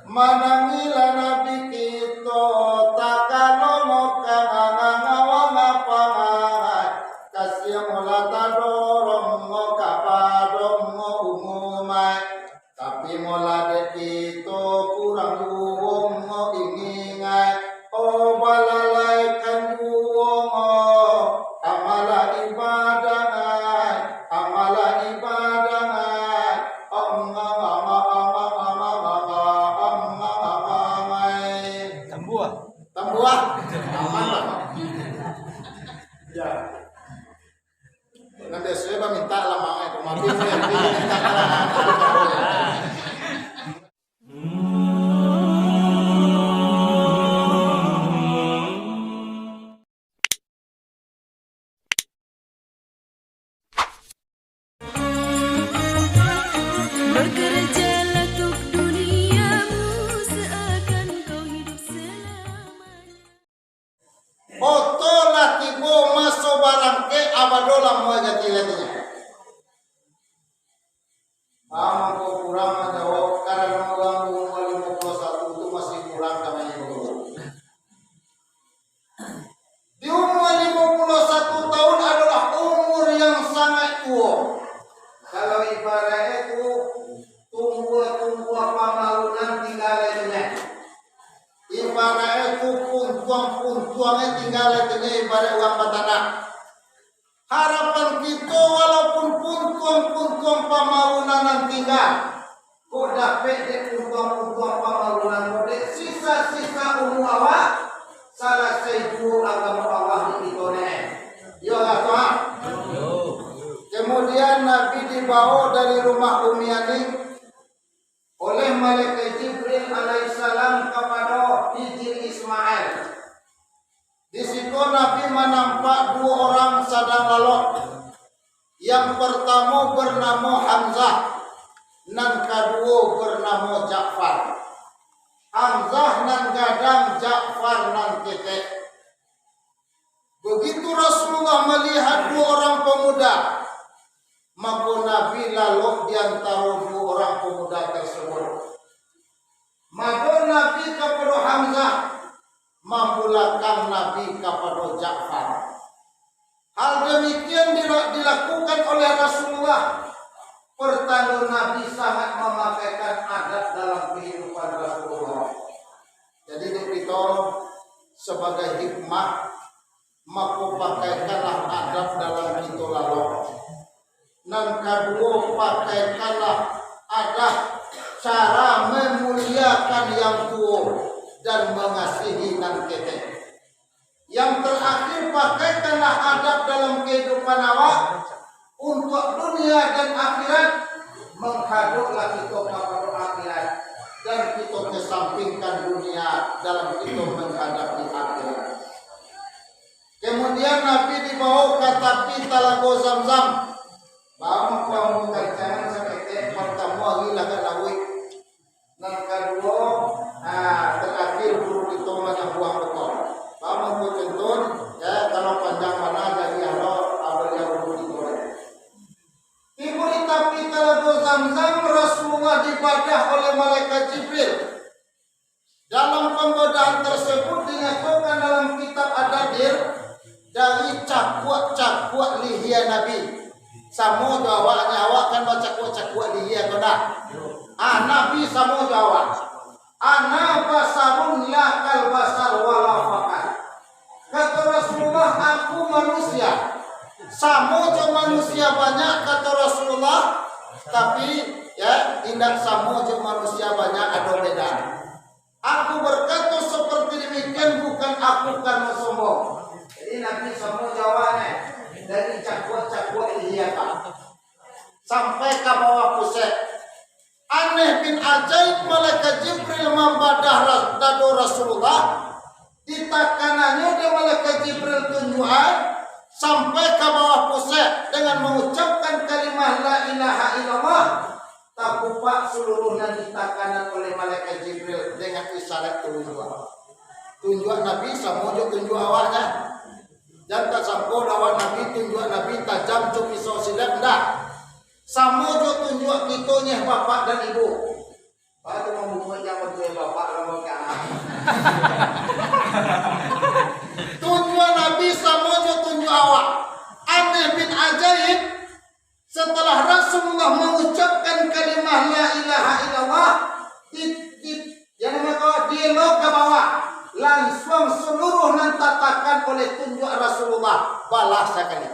manangila nabi kita takalongo kangangawang pangangat kasih mulata dorong kapadong umumai tapi mulade kita kurang yuwong ingingai oh balalaikan yuwong amala ibadangai tambuah aman lah ya nanti saya minta lamangnya kemarin bekerjalah untuk duniamu seakan kau hidup selamanya. Oto latibo maso barang ke abadola moja tilatinya. Ko kurang menjawab karena orang umur 51 itu masih kurang namanya dulu. Di umur 51 tahun adalah umur yang sangat tua. Kalau ibaratnya itu tumbuh pamalunan tinggalnya. Ibaratnya itu puntuangnya tinggalnya ibarat uang batana. Harapan kita walaupun puntuang pamalunan yang tinggal, kok dapat puntuang pamalunan kode sisa-sisa umur awak salah satu agama Allah di kita. Yo Tuhan. Kemudian Nabi dibawa dari rumah Umi Aning oleh malaikat Jibril alaihissalam kepada hijri Ismail. Di situ Nabi menampak dua orang sedang lalok. Yang pertama bernama Hamzah, dan kedua bernama Ja'far. Hamzah nan gadang, Ja'far nan ketek. Begitu Rasulullah melihat dua orang pemuda, maka Nabi lalu di antara dua orang pemuda tersebut. Maka Nabi kepada Hamzah, membulakan Nabi kepada Ja'far. Hal demikian dilakukan oleh Rasulullah. Pertanda Nabi sangat memakaikan adat dalam kehidupan Rasulullah. Jadi kita sebagai hikmah, maka pakaikanlah adat dalam itu lalu. Dan kedua pakaikanlah adat cara memuliakan yang tua dan mengasihi nan ketek. Yang terakhir pakaikanlah adab dalam kehidupan awak untuk dunia dan akhirat. Menghadaplah kita kepada akhirat dan kita kesampingkan dunia dalam kita menghadapi akhirat. Kemudian Nabi dibawa ke tepi Talaga Zamzam. Bawa kamu jangan sampai pertama hilang lawi. Dan kedua, terakhir guru itu yang buang betul. Bawa tuntun, ya kalau panjang mana jadi ada yang guru itu. Ibu di tepi Talaga Zamzam Rasulullah dibadah oleh malaikat Jibril. Dalam pembedaan tersebut dinyatakan dalam kitab Ad-Dadir dari cakuak lihia Nabi. Samo jawabnya awak kan baca cakuak lihia kena. Nabi samo jawab. Ana basarun yakal basar wala fakat. Kata Rasulullah, aku manusia. Samo jo manusia banyak kata Rasulullah, tapi ya tidak samo jo manusia banyak ada beda. Aku berkata seperti demikian bukan aku karena sombong. Jadi Nabi samo jawabnya dari cakuak iya Pak. Sampai ke bawah pusat. Aneh bin ajaib malaikat Jibril membadah dado Rasulullah. Di kanannya dia malaikat Jibril tunjukan sampai ke bawah pusat dengan mengucapkan kalimat la ilaha illallah. Takupak seluruhnya ditakanan oleh malaikat Jibril dengan isyarat tunjuan. Tunjuan Nabi sama jo tunjuk awaknya. Dan tak sampo lawan Nabi tunjuk Nabi tajam cuk pisau silat dah. Sama jo tunjuk kita nyeh bapak dan ibu. Patu membuat yang berdua bapak lama ke anak. Tujuan Nabi semuanya tunjuk awak. Aneh bin ajaib. Setelah Rasulullah mengucapkan kalimah la ilaha illallah, yang namanya dialog ke bawah, langsung seluruh nantatakan oleh tunjuk Rasulullah balas sekali.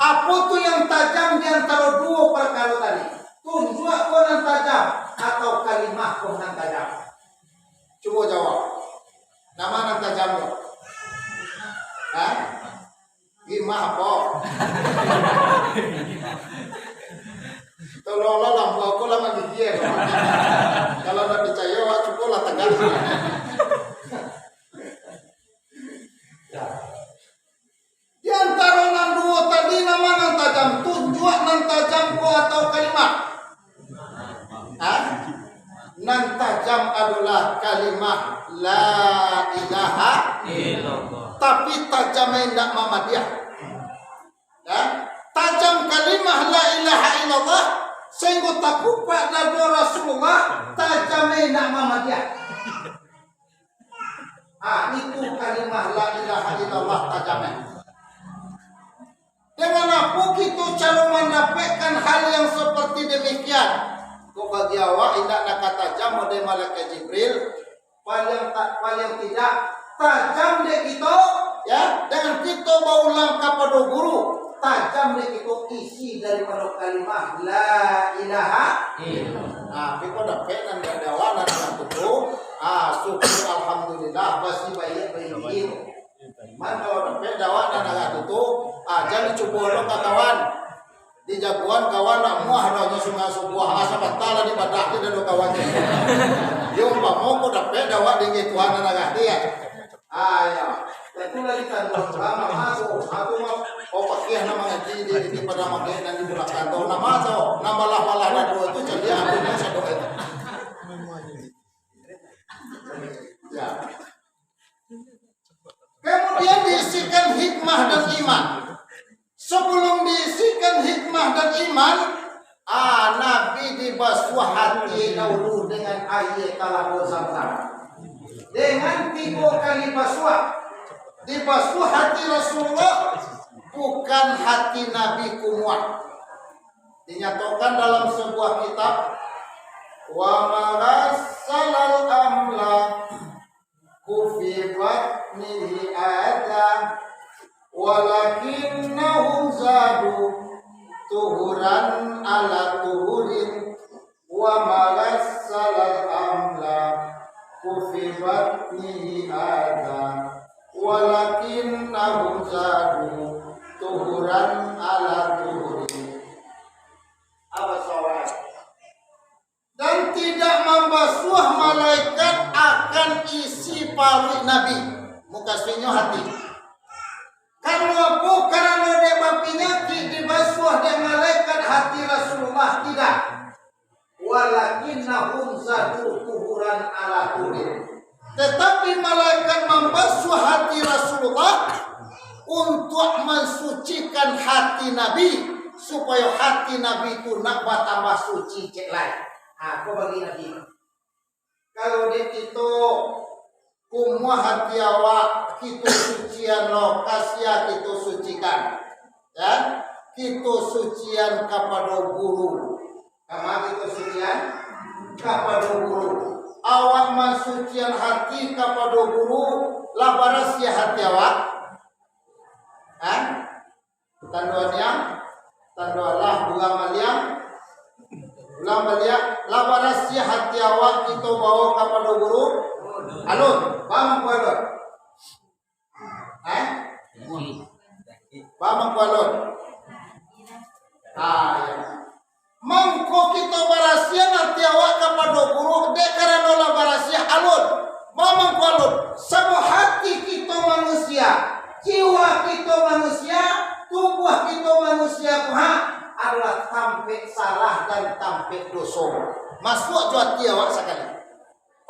Apa tu yang tajam di antara dua perkara tadi? Tunjuk kau yang tajam atau kalimah kau yang tajam? Coba jawab. Nama yang tajam tu? Hah? Gimana apa? Tolonglah lampu aku lama gigi. Kalau nak percaya, cukup lah tegas. Ya. Di antara nan dua tadi nama nan tajam, tunjuk nan tajam ko atau kalimat? Hah? Nan tajam adalah kalimat la ilaha illallah. Tapi tajamnya tidak Muhammadiyah. Ya? Tajam kalimah la ilaha illallah sehingga takut pada Rasulullah tajamnya tidak Muhammadiyah. Itu kalimah la ilaha illallah tajamnya. Dengan apa kita cara mendapatkan hal yang seperti demikian? Kau bagi awak tidak nak kata tajam oleh malaikat Jibril, paling tidak tajam dek kita, ya, dengan kita berulang kepada guru, tajam dek kita isi daripada kalimah la ilaha illallah. Kita dapat dan berdawan dan betul. Syukur alhamdulillah masih baik. Man kalau dapat dawan dan agak tutup, jangan coba lo kawan. Di jagoan kawan nak muah dah sungai sebuah asa batala di badak dia dan kawannya. Yo mau ko dapat dawan dengan Tuhan dan agak dia. Ya. Itu lagi kan lama masuk. Aku mau pakai nama ngaji di pada makai dan di belakang tahu nama tahu nama lah dua itu jadi aku yang satu itu. Ya. Kemudian diisikan hikmah dan iman. Sebelum diisikan hikmah dan iman, Nabi dibasuh hati dahulu dengan air talaga Zamzam. Dengan 3 kali basuh, dibasuh hati Rasulullah, bukan hati Nabi kumuat. Dinyatakan dalam sebuah kitab, wa marassalal amla kufibat nihi ada walakinnahum zadu tuhuran ala tuhurin wa marassalal amla kufibat nihi ada walakinnahum zadu tuhuran ala tuhurin. Apa soal? Dan tidak membasuh malaikat akan isi paru Nabi muka sinyo hati. Karena apa? Karena dia penyakit dibasuh dengan malaikat hati Rasulullah tidak. Walakinnahum zadu tuhuran ala tuhurin. Tetapi malaikat membasuh hati Rasulullah untuk mensucikan hati Nabi supaya hati Nabi itu nak tambah suci cek lain. Aku bagi Nabi. Kalau dia itu kumua hati awak kita sucian lo kasih kita sucikan, ya kita sucian kepada guru. Kama kita sucian kepada guru. Awak mensucian hati kepada guru, labaras ya hati awak. Tanduannya, tandualah bunga maliang, ulang balik, labaras ya hati awak kita bawa kepada guru. Alun, bang kualun. Bang kualun. Ya. Mangko kita barasia nanti awak kepada guru dek karena nola barasia alun. Mamang kualun. Sebuah hati kita manusia, jiwa kita manusia, tubuh kita manusia adalah tampik salah dan tampik dosa. Masuk hati awak sekali.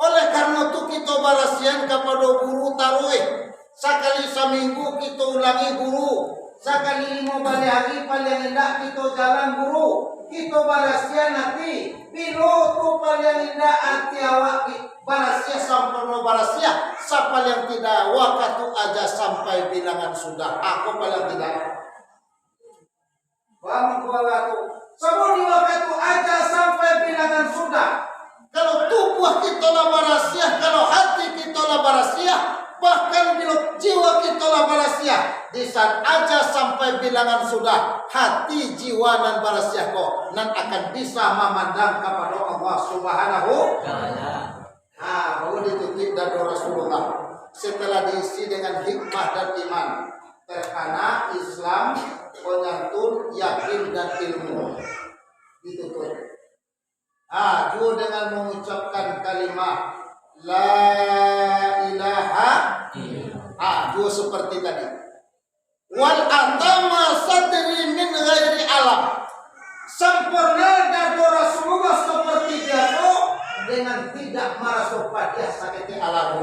Oleh karena itu kita barasian kepada guru taruih. Sekali seminggu kita ulangi guru. Sakali mo balihagi palyanginda kito jalan guru. Kito balasya nanti. Piloto palyanginda ati awak balasya sampai balasya. Sa palyang tidak wakatu aja sampai bilangan sudah. Aku paling tidak. Paham waktu. Semua di waktu aja sampai bilangan sudah. Kalau tubuh kita lah barasiah, kalau hati kita lah barasiah, bahkan bila jiwa kita lah barasiah, di saat aja sampai bilangan sudah, hati jiwa dan barasiah kau nan akan bisa memandang kepada Allah Subhanahu wa Ta'ala. Baru ditutup dari Rasulullah. Setelah diisi dengan hikmah dan iman, terkena Islam, penyantun, yakin dan ilmu. Ditutup. Juga dengan mengucapkan kalimat La ilaha juga seperti tadi. Wal atama sadri min ghairi alam. Sempurna dan Rasulullah seperti biasa dengan tidak merasa pada sakit alam.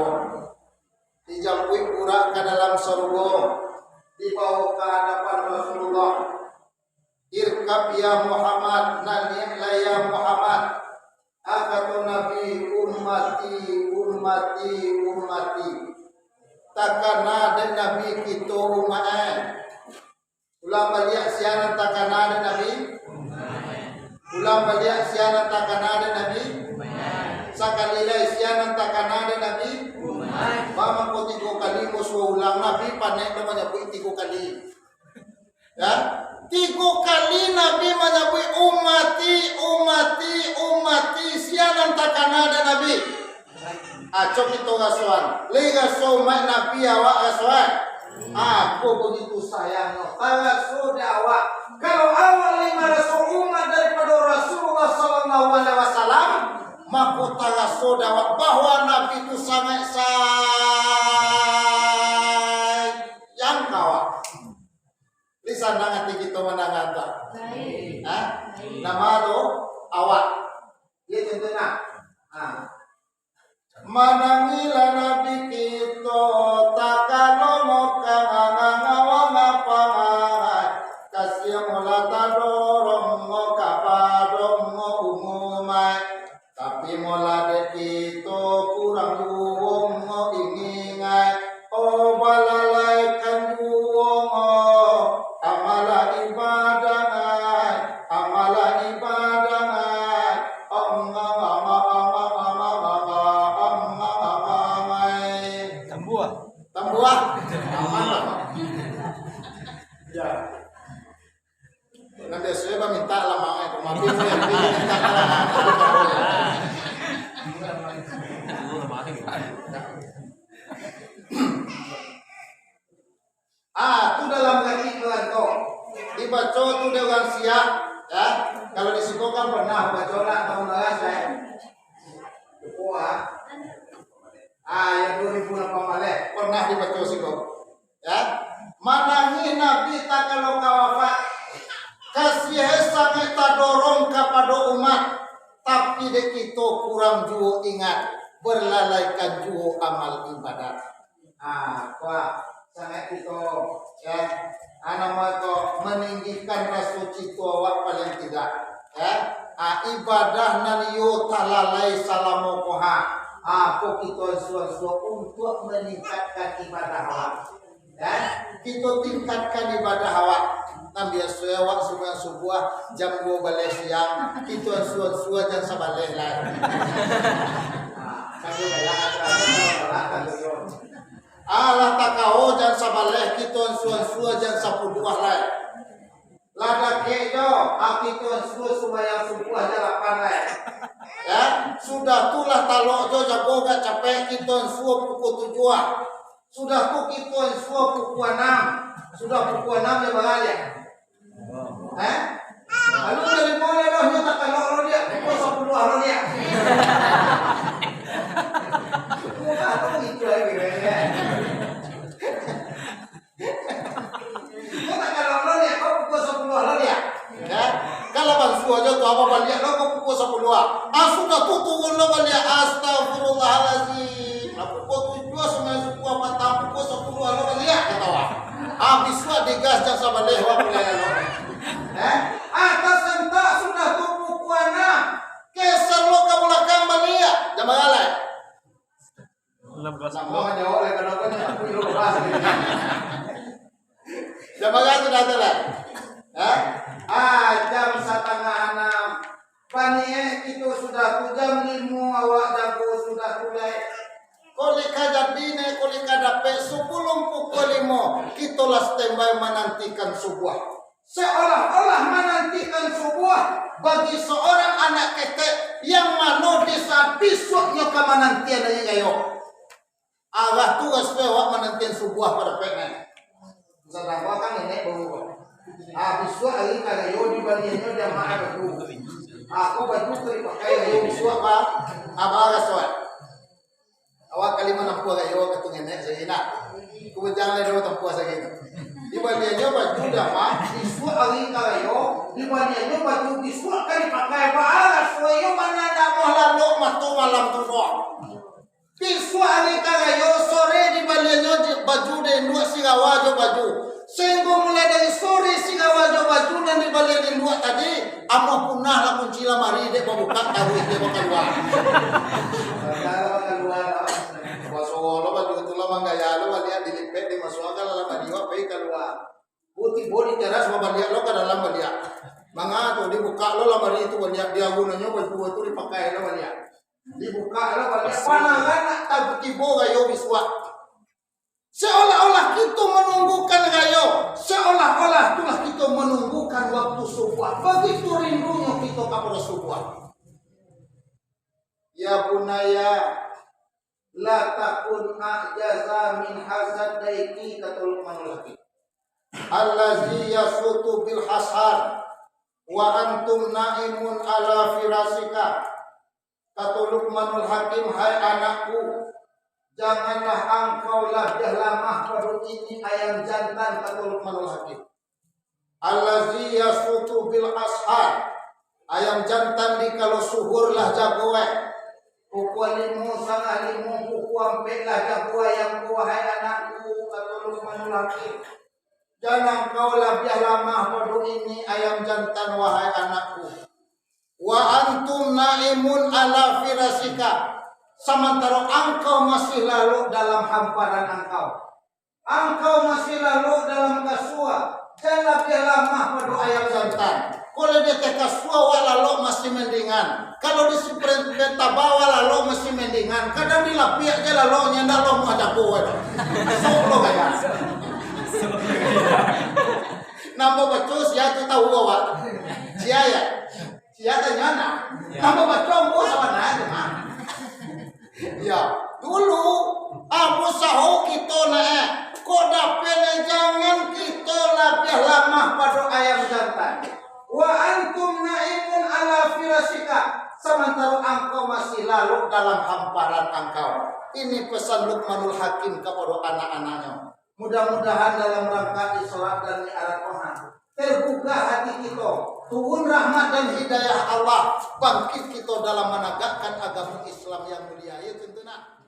Dijauhi pura ke dalam surga, dibawa ke hadapan Rasulullah. Irkab ya Muhammad, nanyi'la ya Muhammad. Akatu Nabi ummati, ummati, ummati. Takana dan Nabi kita umat. Ulang balik siaran takana dan Nabi. Ulang balik siaran takana dan Nabi. Sakalilai siaran takana dan Nabi. Mama ko 3 kali mo ulang Nabi panay naman niya po 3 kali. Ya? 3 kali Nabi menyebut umati, umati, umati. Sianan takana dan Nabi. Acok itu gasuan. Liga somat Nabi awak gasuan. Aku begitu sayangnya. Tagasu awak. Kalau awal 500 umat daripada Rasulullah Sallallahu Alaihi Wasallam, maka tagasu awak bahwa Nabi itu sangat sayang kawak. Di sana hati kita menangan tak? Nama tu awak. Dia contohnya. Manangila Nabi kita takalomo kangangawa ngapangai kasih mula tadorong ngo kapadong ngo umumai tapi mula de kita kurang yuwong ngo ingingai oh balalaikan yuwong amala ibadangai tambuah aman lah ya nanti saya minta lamangnya kemarin itu dalam kaki kelanto dibaca itu dengan siap ya kalau di situ kan pernah baca lah tahun lalu saya yang 2008 pernah dibaca situ ya manahi Nabi tak kalau kawafat kasih sangat tak dorong kepada umat tapi dek kita kurang juga ingat berlalaikan juga amal ibadat sangat itu ya anak itu meninggikan rasa cita awak paling tidak ya ibadah nan yo talalai salamokoha apa kita suatu untuk meningkatkan ibadah awak ya kita tingkatkan ibadah awak Nabi biasa awak semua sebuah jam 2 balik siang kita suatu jam sabalik lah kami Allah takau jangan sabalik kita suatu jangan 10 lah lada kejo aku tuan semua yang sebuah jalan pandai ya sudah tulah talok jo jago gak capek kita pukul 7 sudah tu kita pukul 6 sudah pukul 6 dia balik lalu dari mana dah dia tak talok lo dia pukul 10 lo dia aku itu lagi kalau bangsu aja tu apa balik lo pukul 10 sudah tutup lo balik astagfirullahalazim pukul 7 semua pukul 4 pukul 10 lo balik ketawa habis wa digas jang sama lewa pelayan. Atas sentak sudah tubuh kuana. Kesan lo ka belakang balia. Jam galai. Nama jawab oleh kadang-kadang aku lupa. Jam galai sudah telah. Jam 5:30. Panieh itu sudah jam 5 awak jago sudah mulai. Kolika jadine kolika dape sebelum pukul 5 kita lah standby menantikan subuh. Seolah-olah menantikan subuh bagi seorang anak ketek yang mano di saat besoknya kemanantian aja gayo. Agak tugas pewak menantian subuh pada pengen. Sedang kan ini baru. Besok hari kagayo di bagiannya jamaah baju. Aku baju dipakai gayo besok apa soal. Awak kali mana puas gayo ketung nenek saya ku jangan ada tempuas lagi. Di bagiannya baju jamaah besok hari kagayo di bagiannya baju besok kali pakai apa soyo mana nak mau lalu matu malam tu doang. Besok hari kagayo sore di bagiannya baju dan dua sigawajo baju. Sehingga mulai dari sore sigawajo baju dan di bagian dua tadi amo punah lah kunci lamari dia buka tahu dia keluar. Kalau keluar Wasolo baju itu lama gaya lo dia dilipet dimasukkan dalam badiwa pergi keluar. Putih bodi teras sama dia lo ke dalam dia. Manga tuh dibuka lo lamari itu dia gunanya baju itu dipakai lo dia. Dibuka lo dia panangan tak tibo gayo biswa. Seolah-olah kita menunggukan gayo, seolah-olah itulah kita menunggukan waktu subuh. Begitu rindunya kita kepada subuh. Ya bunaya, la takun a'jaza min hasad daiki kata Luqmanul Hakim. Allazi yasutu bil hasad wa antum naimun ala firasika. Kata Luqmanul Hakim, hai anakku, janganlah engkau labdah lamah pada ini ayam jantan, kata Luqmanul Hakim. Allazi yasutu bil ashar. Ayam jantan di kalau suhur lah jagoe. Pukul 5 sangat 5 pukul ampe lah jagoe yang wahai anakku, kata Luqmanul Hakim. Jangan kau labdah lamah pada ini ayam jantan wahai anakku. Wa antum naimun ala firasika. Sementara engkau masih lalu dalam hamparan engkau masih lalu dalam kasua, jangan lebih lama pada ayam jantan. Kalau dia kasua lalu masih mendingan. Kalau di sprint beta bawa lalu masih mendingan. Kadang di lapiak aja lalu nyenda lo mau ada buat. Sok lo gaya. Nambah bacus ya kita tahu Sia tanya nambah bacus mau sama nanya mah. Ya, dulu Abu Sahu kita kok dapet jangan kita lebih lama pada ayam jantan. Wa antum naimun ala firasika. Sementara engkau masih lalu dalam hamparan engkau. Ini pesan Luqmanul Hakim kepada anak-anaknya. Mudah-mudahan dalam rangka Isra dan Mi'raj Tuhan terbuka hati kita, turun rahmat dan hidayah Allah, bangkit kita dalam menegakkan agama Islam yang mulia. Ya tentunya.